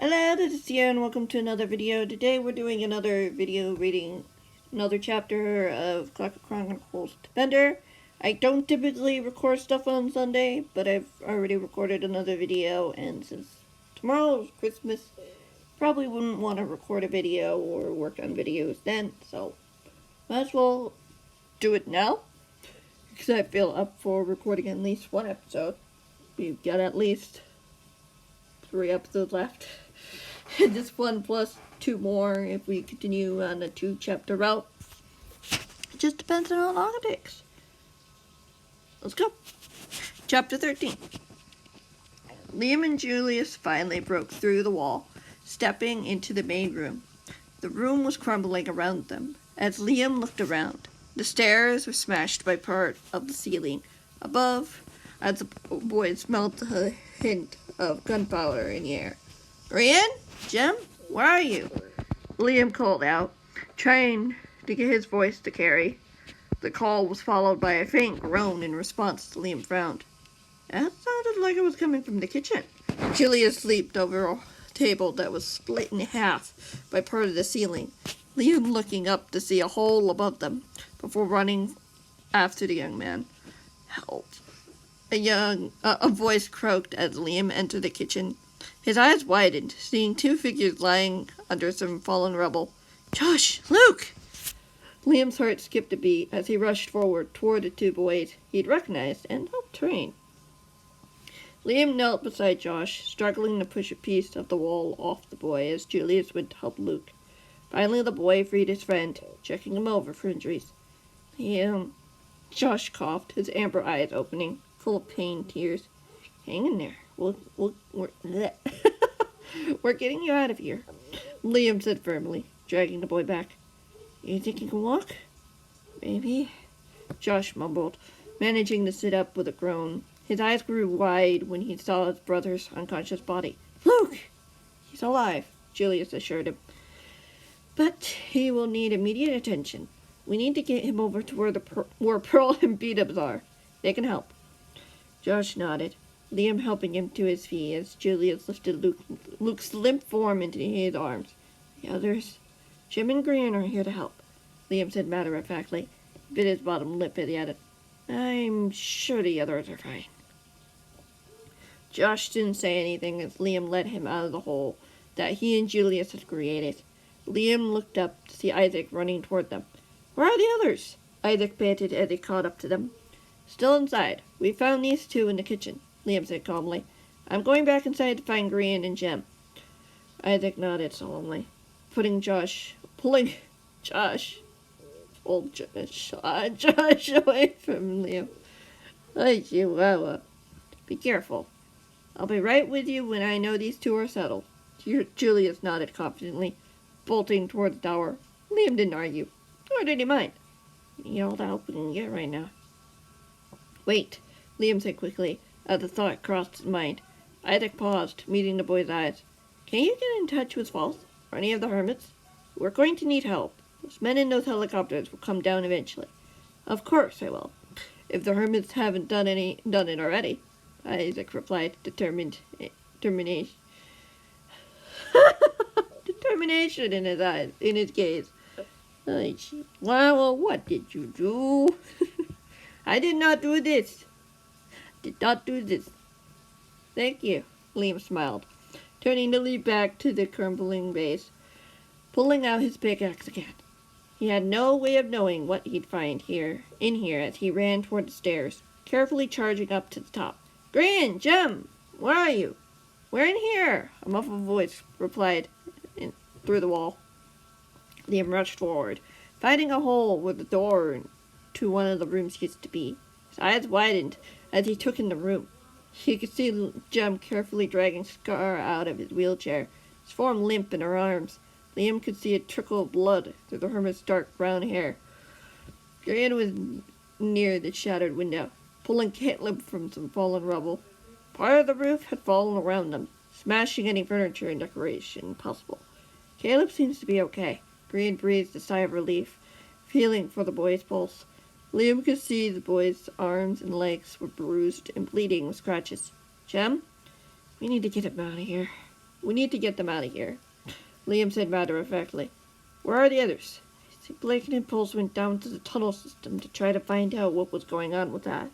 Hello, this is Tia and welcome to another video. Today we're doing another video reading another chapter of Clockwork Chronicles Defender. I don't typically record stuff on Sunday, but I've already recorded another video, and since tomorrow's Christmas, probably wouldn't want to record a video or work on videos then, so might as well do it now, because I feel up for recording at least one episode. We've got at least 3 episodes left. This one plus 2 more if we continue on a 2-chapter route. It just depends on how long it takes. Let's go. Chapter 13. Liam and Julius finally broke through the wall, stepping into the main room. The room was crumbling around them as Liam looked around. The stairs were smashed by part of the ceiling above as the boys smelled a hint of gunpowder in the air. Brian? Jim? Where are you? Liam called out, trying to get his voice to carry. The call was followed by a faint groan in response. Liam frowned. That sounded like it was coming from the kitchen. Julius leaped over a table that was split in half by part of the ceiling, Liam looking up to see a hole above them before running after the young man. Help. A voice croaked as Liam entered the kitchen. His eyes widened, seeing 2 figures lying under some fallen rubble. Josh! Luke! Liam's heart skipped a beat as he rushed forward toward the 2 boys he'd recognized and helped train. Liam knelt beside Josh, struggling to push a piece of the wall off the boy as Julius went to help Luke. Finally, the boy freed his friend, checking him over for injuries. Josh coughed, his amber eyes opening, full of pain tears. Hang in there. We're getting you out of here, Liam said firmly, dragging the boy back. You think you can walk? Maybe, Josh mumbled, managing to sit up with a groan. His eyes grew wide when he saw his brother's unconscious body. Luke! He's alive, Julius assured him. But he will need immediate attention. We need to get him over to where Pearl and B-dubs are. They can help. Josh nodded, Liam helping him to his feet as Julius lifted Luke's limp form into his arms. The others, Jim and Grian, are here to help, Liam said matter-of-factly, bit his bottom lip as he added, I'm sure the others are fine. Josh didn't say anything as Liam led him out of the hole that he and Julius had created. Liam looked up to see Isaac running toward them. Where are the others? Isaac panted as he caught up to them. Still inside. We found these 2 in the kitchen, Liam said calmly. I'm going back inside to find Grian and Jem. Isaac nodded solemnly, pulling Josh away from Liam. Hey, Chihuahua. Be careful. I'll be right with you when I know these 2 are settled. Julius nodded confidently, bolting toward the tower. Liam didn't argue, nor did he mind. We need all the help we can get right now. Wait, Liam said quickly, as the thought crossed his mind. Isaac paused, meeting the boy's eyes. Can you get in touch with False, or any of the hermits? We're going to need help. Those men in those helicopters will come down eventually. Of course I will, if the hermits haven't done it already, Isaac replied, determination in his eyes, in his gaze. Well, what did you do? I did not do this. Thank you, Liam smiled, turning to lead back to the crumbling base, pulling out his pickaxe again. He had no way of knowing what he'd find in here as he ran toward the stairs, carefully charging up to the top. Grian, Jem, where are you? We're in here, a muffled voice replied through the wall. Liam rushed forward, finding a hole where the door to one of the rooms used to be. His eyes widened as he took in the room. He could see Jem carefully dragging Scar out of his wheelchair, his form limp in her arms. Liam could see a trickle of blood through the hermit's dark brown hair. Grian was near the shattered window, pulling Caleb from some fallen rubble. Part of the roof had fallen around them, smashing any furniture and decoration possible. Caleb seems to be okay. Grian breathed a sigh of relief, feeling for the boy's pulse. Liam could see the boy's arms and legs were bruised and bleeding with scratches. Jem, we need to get him out of here. We need to get them out of here, Liam said matter-of-factly. Where are the others? Blake and Impulse went down to the tunnel system to try to find out what was going on with that.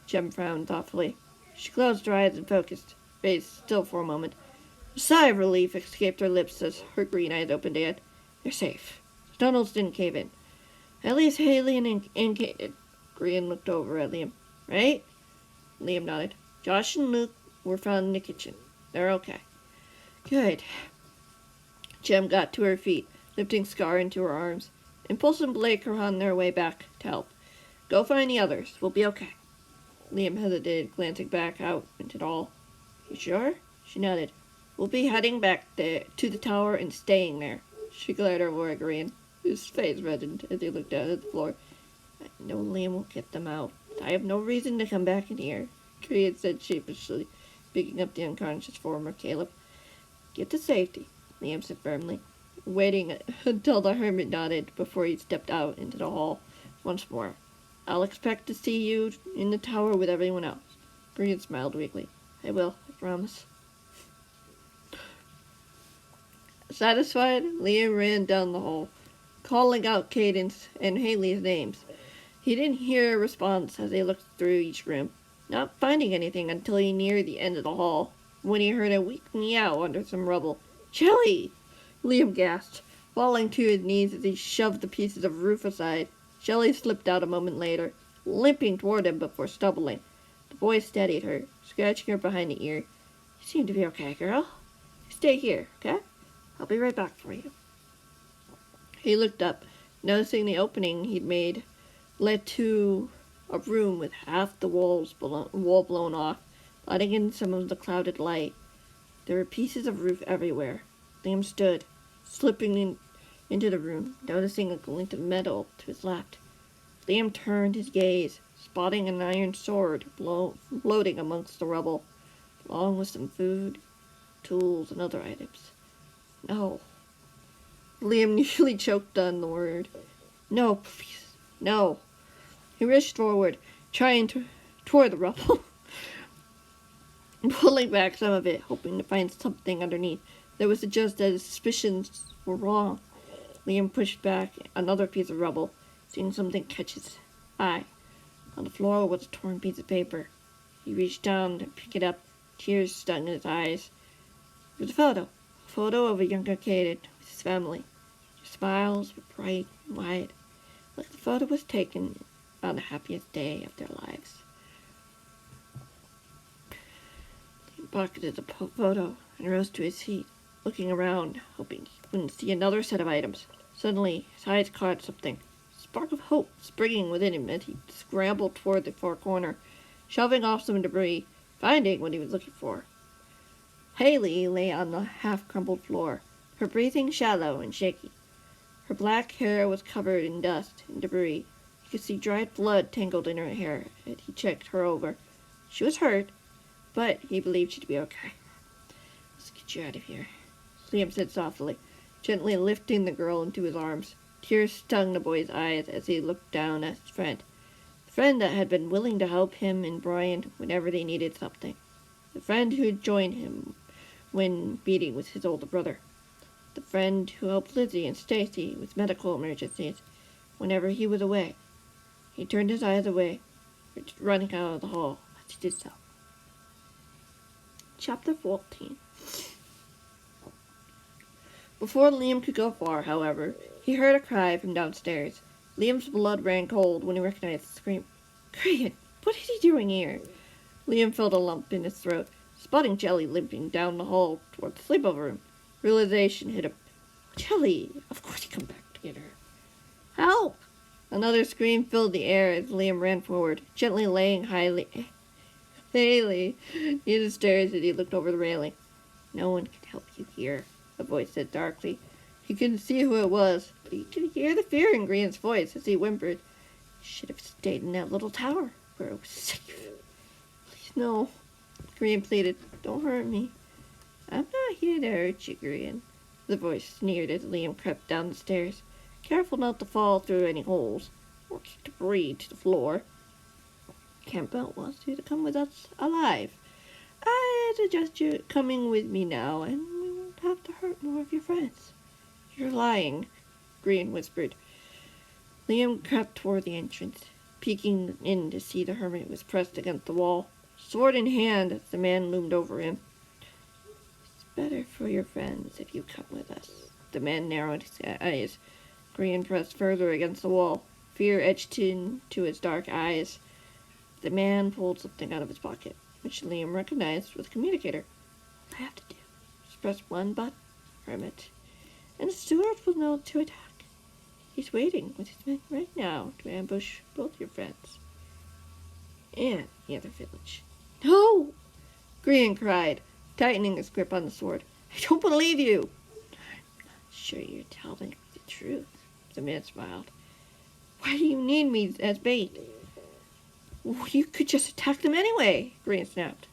Jem frowned thoughtfully. She closed her eyes and focused, face still for a moment. A sigh of relief escaped her lips as her green eyes opened again. They're safe. The tunnels didn't cave in. At least Haley and Kate. Green looked over at Liam. Right? Liam nodded. Josh and Luke were found in the kitchen. They're okay. Good. Jem got to her feet, lifting Scar into her arms. Impulse and Blake are on their way back to help. Go find the others. We'll be okay. Liam hesitated, glancing back out into the hall. You sure? She nodded. We'll be heading back there to the tower and staying there. She glared over at Green. His face reddened as he looked down at the floor. I know Liam will get them out. I have no reason to come back in here, Green said sheepishly, picking up the unconscious form of Caleb. Get to safety, Liam said firmly, waiting until the hermit nodded before he stepped out into the hall once more. I'll expect to see you in the tower with everyone else. Green smiled weakly. I will, I promise. Satisfied, Liam ran down the hall, calling out Cadence and Haley's names. He didn't hear a response as they looked through each room, not finding anything until he neared the end of the hall, when he heard a weak meow under some rubble. Jelly! Liam gasped, falling to his knees as he shoved the pieces of roof aside. Shelley slipped out a moment later, limping toward him before stumbling. The boy steadied her, scratching her behind the ear. You seem to be okay, girl. Stay here, okay? I'll be right back for you. He looked up, noticing the opening he'd made led to a room with half the wall blown off, letting in some of the clouded light. There were pieces of roof everywhere. Liam stood, slipping into the room, noticing a glint of metal to his left. Liam turned his gaze, spotting an iron sword floating amongst the rubble, along with some food, tools, and other items. No. Liam nearly choked on the word. No, please. No. He rushed forward, trying toward the rubble, pulling back some of it, hoping to find something underneath that would suggest that his suspicions were wrong. Liam pushed back another piece of rubble, seeing something catch his eye. On the floor was a torn piece of paper. He reached down to pick it up, tears stung in his eyes. It was a photo of a younger kid with his family. Their smiles were bright and wide, like the photo was taken on the happiest day of their lives. He pocketed the photo and rose to his feet, looking around, hoping he wouldn't see another set of items. Suddenly, his eyes caught something, a spark of hope springing within him as he scrambled toward the far corner, shoving off some debris, finding what he was looking for. Haley lay on the half-crumpled floor, her breathing shallow and shaky. Her black hair was covered in dust and debris. He could see dried blood tangled in her hair as he checked her over. She was hurt, but he believed she'd be okay. Let's get you out of here, Liam said softly, gently lifting the girl into his arms. Tears stung the boy's eyes as he looked down at his friend. The friend that had been willing to help him and Brian whenever they needed something. The friend who had joined him when meeting with his older brother. The friend who helped Lizzie and Stacy with medical emergencies whenever he was away. He turned his eyes away, running out of the hall as he did so. Chapter 14. Before Liam could go far, however, he heard a cry from downstairs. Liam's blood ran cold when he recognized the scream. Graham, what is he doing here? Liam felt a lump in his throat, spotting Jelly limping down the hall toward the sleepover room. Realization hit him. Jelly! Of course he come back to get her. Help! Another scream filled the air as Liam ran forward, gently laying Haley near the stairs as he looked over the railing. No one can help you here, the voice said darkly. He couldn't see who it was, but he could hear the fear in Green's voice as he whimpered. You should have stayed in that little tower where it was safe. Please, no. Green pleaded. Don't hurt me. I'm not here to hurt you, Green. The voice sneered as Liam crept down the stairs, careful not to fall through any holes or kick debris to the floor. Campbell wants you to come with us alive. I suggest you coming with me now, and we hurt more of your friends. You're lying, Grian whispered. Liam crept toward the entrance, peeking in to see the hermit was pressed against the wall, sword in hand as the man loomed over him. It's better for your friends if you come with us. The man narrowed his eyes. Grian pressed further against the wall. Fear etched into his dark eyes. The man pulled something out of his pocket, which Liam recognized was a communicator. All I have to do is press one button, hermit, and the steward will know to attack. He's waiting with his men right now to ambush both your friends and the other village. No! Grian cried, tightening his grip on the sword. I don't believe you! I'm not sure you're telling me the truth, the man smiled. Why do you need me as bait? Well, you could just attack them anyway, Grian snapped.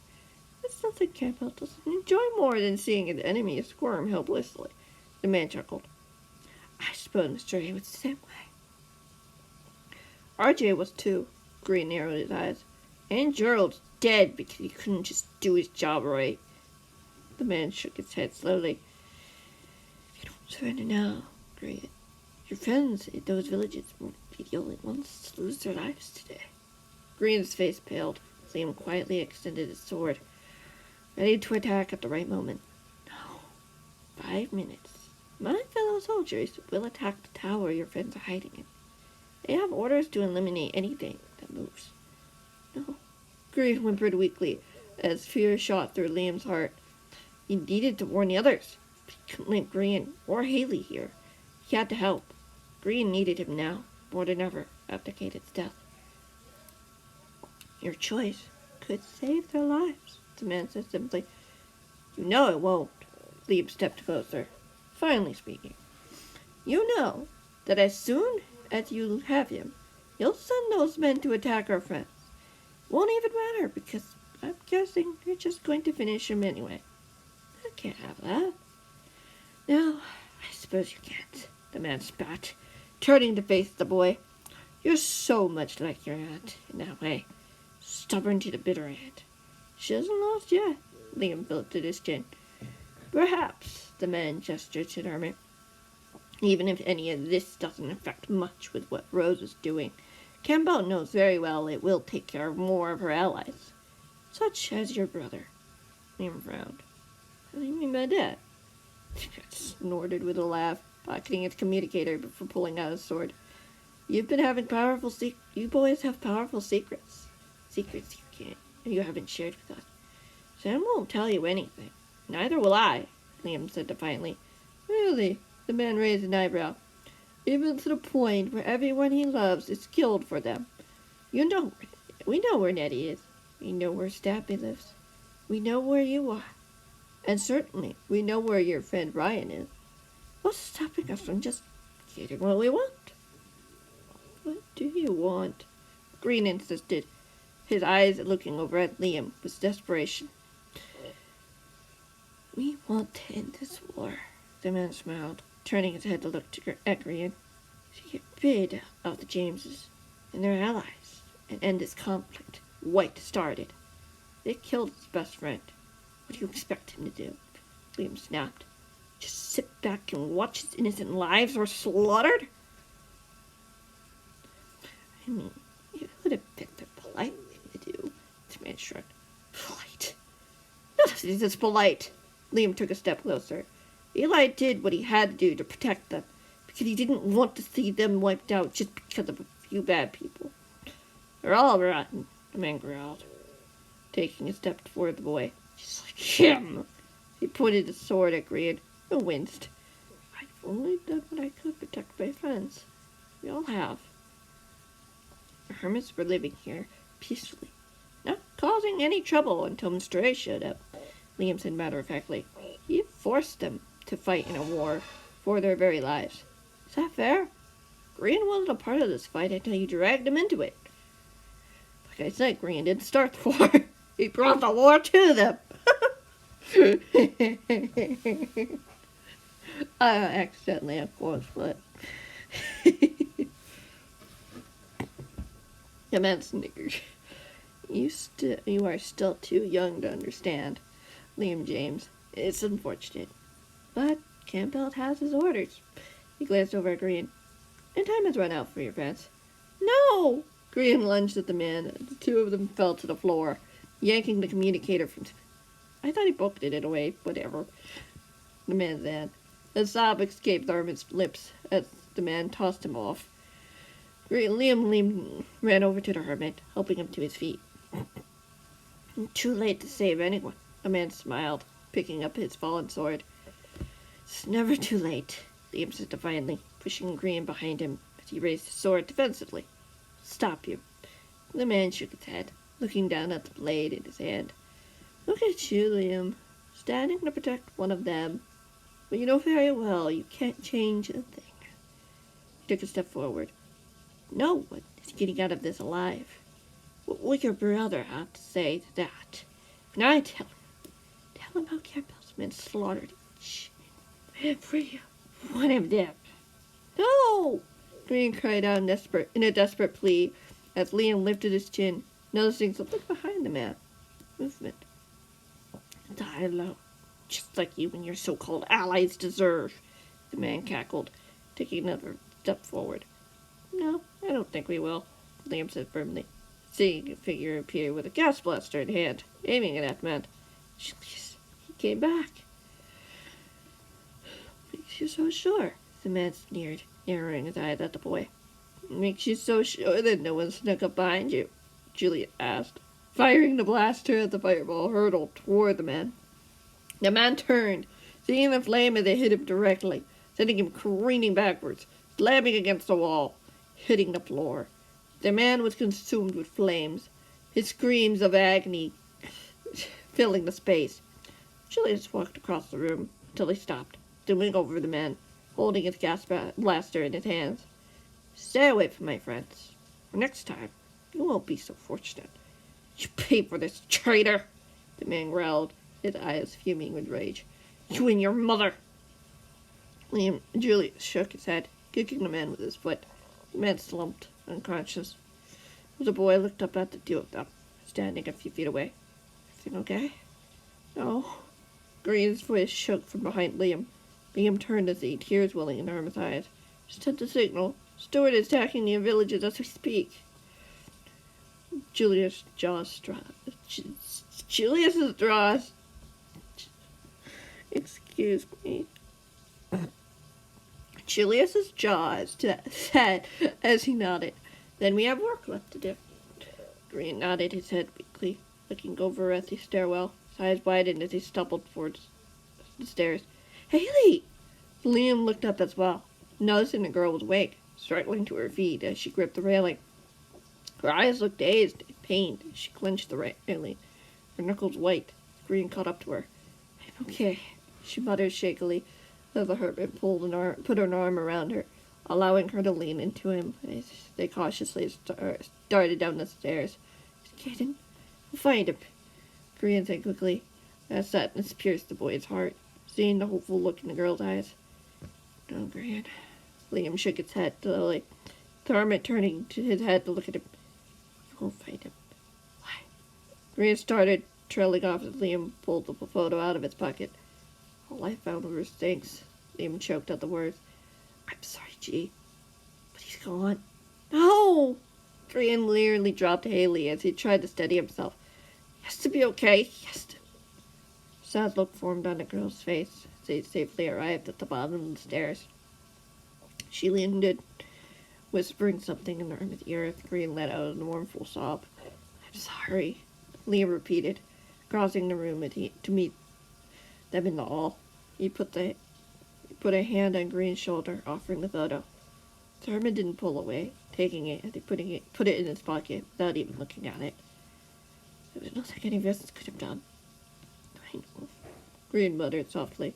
That's nothing Campbell doesn't enjoy more than seeing an enemy squirm helplessly. The man chuckled. I suppose Mr. A was the same way. RJ was too. Grian narrowed his eyes. And Gerald's dead because he couldn't just do his job right. The man shook his head slowly. If you don't surrender now, Grian, your friends in those villages won't be the only ones to lose their lives today. Grian's face paled. Liam quietly extended his sword, ready to attack at the right moment. No. 5 minutes. My fellow soldiers will attack the tower your friends are hiding in. They have orders to eliminate anything that moves. No. Grian whimpered weakly as fear shot through Liam's heart. He needed to warn the others. He couldn't leave Grian or Haley here. He had to help. Grian needed him now, more than ever, after Caden's death. Your choice could save their lives, the man said simply. You know it won't. Liam stepped closer, finally speaking. You know that as soon as you have him, you'll send those men to attack our friends. Won't even matter, because I'm guessing you're just going to finish him anyway. I can't have that. No, I suppose you can't, the man spat, turning to face the boy. You're so much like your aunt in that way. Stubborn to the bitter end. She hasn't lost yet. Liam lifted his chin. Perhaps, the man gestured to the hermit. Even if any of this doesn't affect much with what Rose is doing, Campbell knows very well it will take care of more of her allies, such as your brother. Liam frowned. What do you mean by that? Snorted with a laugh, pocketing his communicator before pulling out his sword. You boys have powerful secrets. Secrets you haven't shared with us. Sam won't tell you anything. Neither will I, Liam said defiantly. Really? The man raised an eyebrow. Even to the point where everyone he loves is killed for them. We know where Nettie is. We know where Stappy lives. We know where you are. And certainly, we know where your friend Ryan is. What's stopping us from just getting what we want? What do you want? Grian insisted, his eyes looking over at Liam with desperation. We want to end this war, the man smiled, turning his head to look at Grian. To get rid of the Jameses and their allies and end this conflict White started. They killed his best friend. What do you expect him to do? Liam snapped. Just sit back and watch his innocent lives were slaughtered? I mean, it would have been the polite thing to do, the man shrugged. Polite? Nothing is polite. Liam took a step closer. Eli did what he had to do to protect them, because he didn't want to see them wiped out just because of a few bad people. They're all rotten, the man growled, taking a step toward the boy. Just like him. He pointed his sword at Grian and winced. I've only done what I could to protect my friends. We all have. The hermits were living here peacefully, not causing any trouble until Mr. A showed up, Liam said matter-of-factly. He forced them to fight in a war for their very lives. Is that fair? Grian wasn't a part of this fight until you dragged him into it. Like I said, Grian didn't start the war. He brought the war to them. I accidentally, of course, but... The man snickered. You are still too young to understand, Liam James. It's unfortunate, but Campbell has his orders. He glanced over at Green. And time has run out for your friends. No! Green lunged at the man. The two of them fell to the floor, yanking the communicator from... I thought he booked it in a way. Whatever. The man said. A sob escaped the hermit's lips as the man tossed him off. Liam ran over to the hermit, helping him to his feet. Too late to save anyone, the man smiled, picking up his fallen sword. It's never too late, Liam said defiantly, pushing Green behind him as he raised his sword defensively. Stop you. The man shook his head, looking down at the blade in his hand. Look at you, Liam, standing to protect one of them. But you know very well you can't change a thing. He took a step forward. No one is getting out of this alive. What will your brother have to say to that? And I tell him how Campbell's men slaughtered each and every one of them. No! Green cried out in a desperate plea as Liam lifted his chin, noticing something behind the man. Movement. Die low, just like you and your so-called allies deserve, the man cackled, taking another step forward. No, I don't think we will, Liam said firmly, seeing a figure appear with a gas blaster in hand, aiming it at the man. Julius, he came back. Makes you so sure, the man sneered, narrowing his eyes at the boy. Makes you so sure that no one snuck up behind you? Juliet asked, firing the blaster as the fireball hurtled toward the man. The man turned, seeing the flame as it hit him directly, sending him careening backwards, slamming against the wall, hitting the floor. The man was consumed with flames, his screams of agony filling the space. Julius walked across the room until he stopped, zooming over the man, holding his gas blaster in his hands. Stay away from my friends. For next time, you won't be so fortunate. You pay for this, traitor! The man growled, his eyes fuming with rage. You and your mother! Julius shook his head, kicking the man with his foot. The man slumped, unconscious. The boy looked up at the two of them, standing a few feet away. Everything okay? No. Green's voice shook from behind Liam. Liam turned to see tears welling in Hermit's eyes. Just sent the signal. Stewart is attacking the villages as we speak. Julius's jaws Excuse me. Julius's jaws said as he nodded. Then we have work left to do. Green nodded his head weakly, looking over at the stairwell. His eyes widened as he stumbled towards the stairs. Haley! Liam looked up as well, noticing the girl was awake, struggling to her feet as she gripped the railing. Her eyes looked dazed and pained as she clenched the railing, her knuckles white. Green caught up to her. I'm okay, she muttered shakily as the hermit put an arm around her, allowing her to lean into him as they cautiously started down the stairs. Caden, we'll find him, Green said quickly. That sadness pierced the boy's heart, seeing the hopeful look in the girl's eyes. No, Green. Liam shook his head slowly, the hermit turning his head to look at him. You won't find him. Why? Green started trailing off as Liam pulled the photo out of his pocket. All I found were stinks. Liam choked out the words. I'm sorry, G, but he's gone. No! Green nearly dropped Haley as he tried to steady himself. He has to be okay. He has to. A sad look formed on the girl's face as they safely arrived at the bottom of the stairs. She leaned in, whispering something in the hermit's ear as Green let out a mournful sob. I'm sorry, Liam repeated, crossing the room to meet them in the hall. He put a hand on Green's shoulder, offering the photo. The hermit didn't pull away, taking it as he put it in his pocket without even looking at it. There was nothing any of us could have done. I know, Green muttered softly.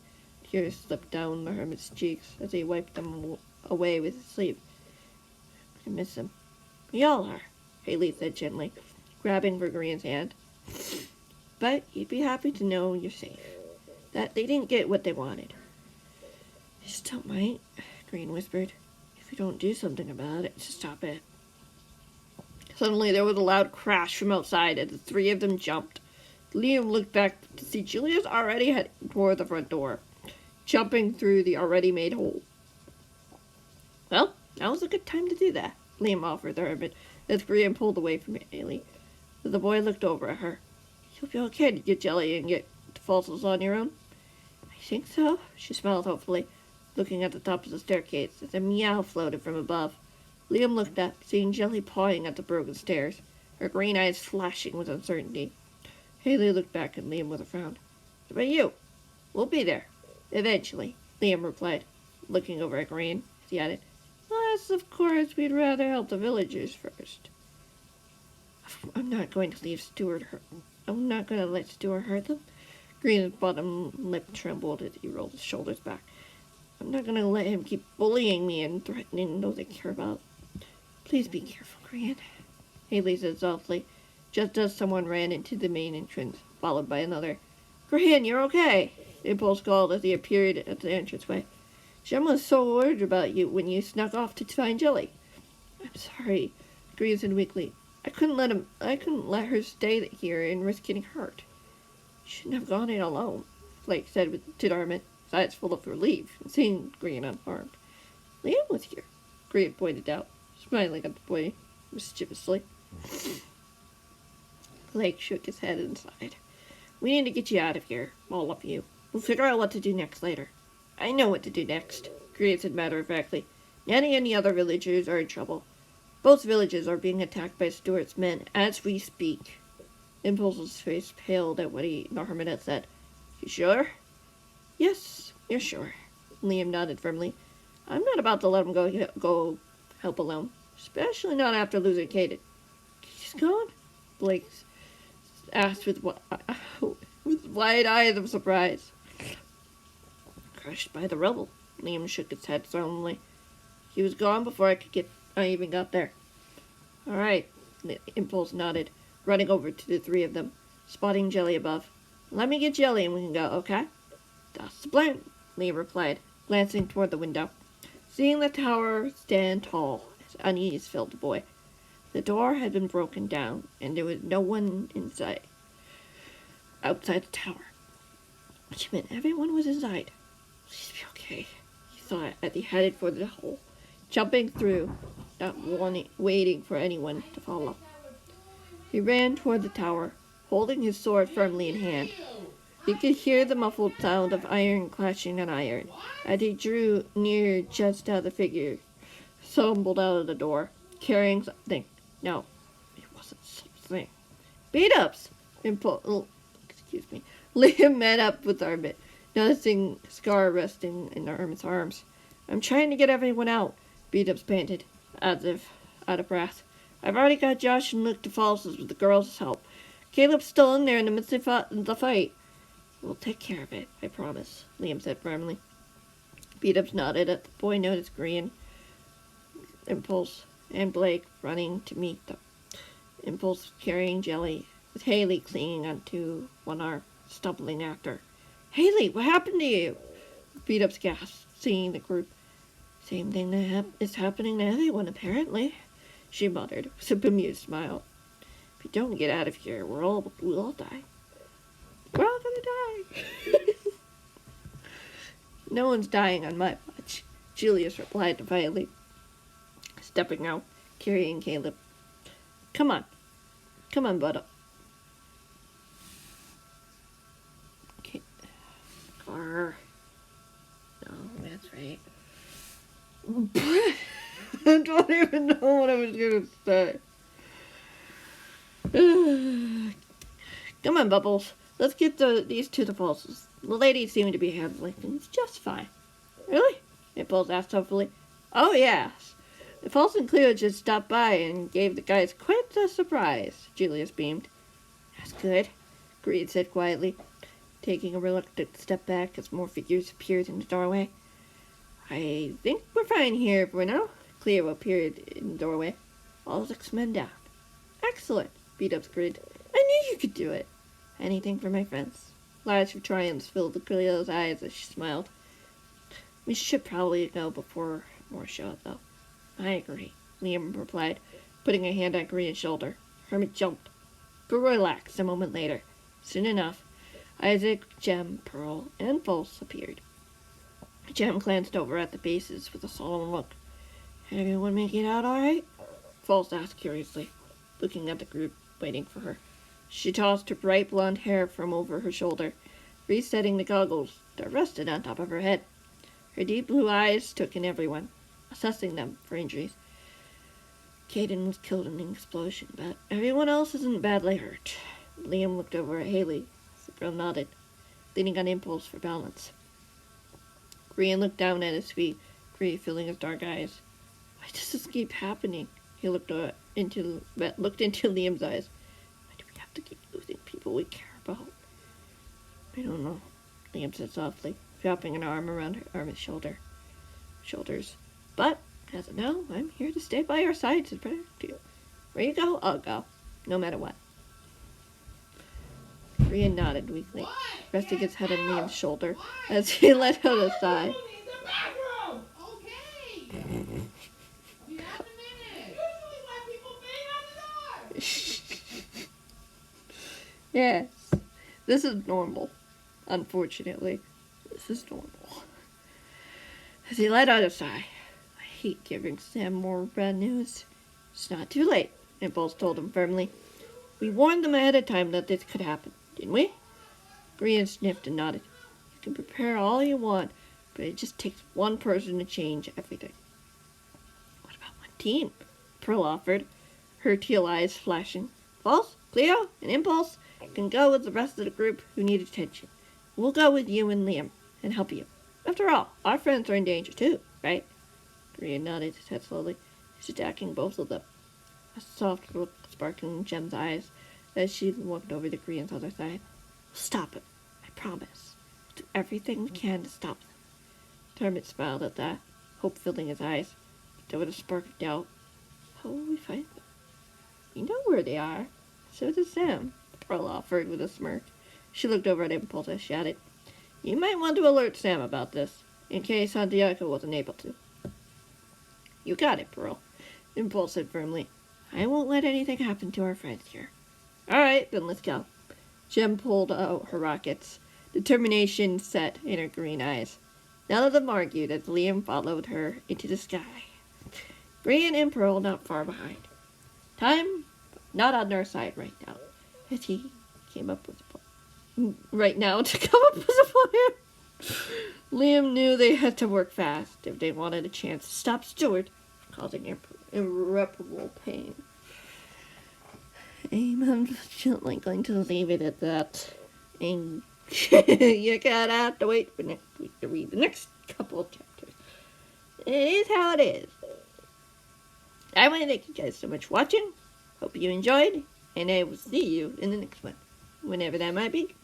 Tears slipped down the hermit's cheeks as he wiped them away with his sleeve. I miss him. We all are, Haley said gently, grabbing for Green's hand. But you'd be happy to know you're safe. That they didn't get what they wanted. They still might, Green whispered, if we don't do something about it to stop it. Suddenly there was a loud crash from outside as the three of them jumped. Liam looked back to see Julius already heading toward the front door. jumping through the already made hole. Well, now was a good time to do that, Liam offered the hermit as Grian pulled away from Haley. The boy looked over at her. You'll be okay to get jelly and get the fossils on your own? I think so, she smiled hopefully, looking at the top of the staircase as a meow floated from above. Liam looked up, seeing Jelly pawing at the broken stairs, her green eyes flashing with uncertainty. Haley looked back at Liam with a frown. What about you? We'll be there. Eventually, Liam replied, looking over at Green. He added, unless, of course, we'd rather help the villagers first. I'm not going to let Stuart hurt them. Green's bottom lip trembled as he rolled his shoulders back. I'm not going to let him keep bullying me and threatening those I care about. Please be careful, Green, Haley said softly, just as someone ran into the main entrance, followed by another. Green, you're okay, Impulse called as he appeared at the entranceway. Jem was so worried about you when you snuck off to find Jelly. I'm sorry, Green said weakly. I couldn't let her stay here and risk getting hurt. You shouldn't have gone in alone, Flake said to Darmit, his eyes full of relief, seeing Green unharmed. Liam was here, Green pointed out, smiling at the boy mischievously. Flake shook his head and sighed. We need to get you out of here, all of you. We'll figure out what to do next later. I know what to do next, Green said matter-of-factly. Nanny and the other villagers are in trouble. Both villages are being attacked by Stuart's men as we speak. Impulse's face paled at what the hermit had said. You sure? Yes, you're sure. Liam nodded firmly. I'm not about to let him go help alone, especially not after losing Caden. He's gone? Blake asked with wide eyes of surprise. Crushed by the rubble. Liam shook his head solemnly. He was gone before I even got there. All right, Impulse nodded, running over to the three of them, spotting Jelly above. Let me get Jelly and we can go, okay? That's the plan, Liam replied, glancing toward the window. Seeing the tower stand tall, his unease filled the boy. The door had been broken down, and there was no one outside the tower. Which meant everyone was inside. Please be okay, he thought as he headed for the hole, jumping through, not waiting for anyone to follow. He ran toward the tower, holding his sword firmly in hand. He could hear the muffled sound of iron clashing on iron. As he drew near, just as the figure stumbled out of the door, carrying something. No, it wasn't something. Beat-ups! Liam met up with Arbit, noticing Scar resting in the hermit's arms. I'm trying to get everyone out, Beat-ups panted, as if out of breath. I've already got Josh and Luke to Falls with the girls' help. Caleb's still in there in the midst of the fight. We'll take care of it, I promise, Liam said firmly. Beat-ups nodded at the boy noticed Green, Impulse, and Blake running to meet them. Impulse carrying Jelly, with Haley clinging onto one arm, stumbling after. Haley, what happened to you? Beat-ups gasped, seeing the group. Same thing that is happening to everyone, apparently, she muttered, with a bemused smile. If you don't get out of here, we'll all die. We're all gonna die. No one's dying on my watch, Julius replied defiantly, stepping out, carrying Caleb. Come on, bud. Okay. No, that's right. I don't even know what I was gonna say. Come on, Bubbles. Let's get these to the falls. The ladies seem to be handling things just fine. Really? Impulse asked hopefully. Oh, yes. The Falls and Cleo just stopped by and gave the guys quite a surprise, Julius beamed. That's good, Greed said quietly, taking a reluctant step back as more figures appeared in the doorway. I think we're fine here for now. Cleo appeared in the doorway. All 6 men down. Excellent, Beat-ups grinned. I knew you could do it. Anything for my friends. Flash of triumph filled Cleo's eyes as she smiled. We should probably go before more show up, though. I agree, Liam replied, putting a hand on Green's shoulder. Hermit jumped, but relaxed a moment later. Soon enough, Isaac, Jem, Pearl, and Pulse appeared. Jem glanced over at the bases with a solemn look. Everyone make it out all right? False asked curiously, looking at the group, waiting for her. She tossed her bright blonde hair from over her shoulder, resetting the goggles that rested on top of her head. Her deep blue eyes took in everyone, assessing them for injuries. Caden was killed in an explosion, but everyone else isn't badly hurt. Liam looked over at Haley. The girl nodded, leaning on impulse for balance. Grian looked down at his feet, grief filling his dark eyes. Why does this keep happening? He looked into Liam's eyes. Why do we have to keep losing people we care about? I don't know, Liam said softly, dropping an arm around Hermit's shoulders. But, as of now, I'm here to stay by your side to protect you. Where you go, I'll go, no matter what. Grian nodded weakly, resting his head on Liam's shoulder as he let out a sigh. Yes, this is normal. Unfortunately, this is normal. As he let out a sigh. I hate giving Sam more bad news. It's not too late, Impulse told him firmly. We warned them ahead of time that this could happen, didn't we? Brian sniffed and nodded. You can prepare all you want, but it just takes one person to change everything. What about one team? Pearl offered, her teal eyes flashing. False, Cleo, and Impulse can go with the rest of the group who need attention. We'll go with you and Liam and help you. After all, our friends are in danger too, right? Brian nodded his head slowly, stacking both of them. A soft look sparkling in Jem's eyes as she walked over to Grian's other side. We'll stop him, I promise. We'll do everything we can to stop them. Hermit smiled at that, hope filling his eyes, but there was a spark of doubt. How will we find them? You know where they are. So does Sam, Pearl offered with a smirk. She looked over at Impulse as she added, You might want to alert Sam about this, in case Santiago wasn't able to. You got it, Pearl, Impulse said firmly. I won't let anything happen to our friends here. All right, then let's go. Jem pulled out her rockets, determination set in her green eyes. None of them argued as Liam followed her into the sky. Grian and Pearl not far behind. Time not on their side right now, as he came up with a plan. Right now to come up with a plan. Liam knew they had to work fast if they wanted a chance to stop Stuart from causing irreparable pain. I'm unfortunately going to leave it at that. And you're gonna have to wait for next week to read the next couple of chapters. It is how it is. I want to thank you guys so much for watching. Hope you enjoyed, and I will see you in the next one, whenever that might be.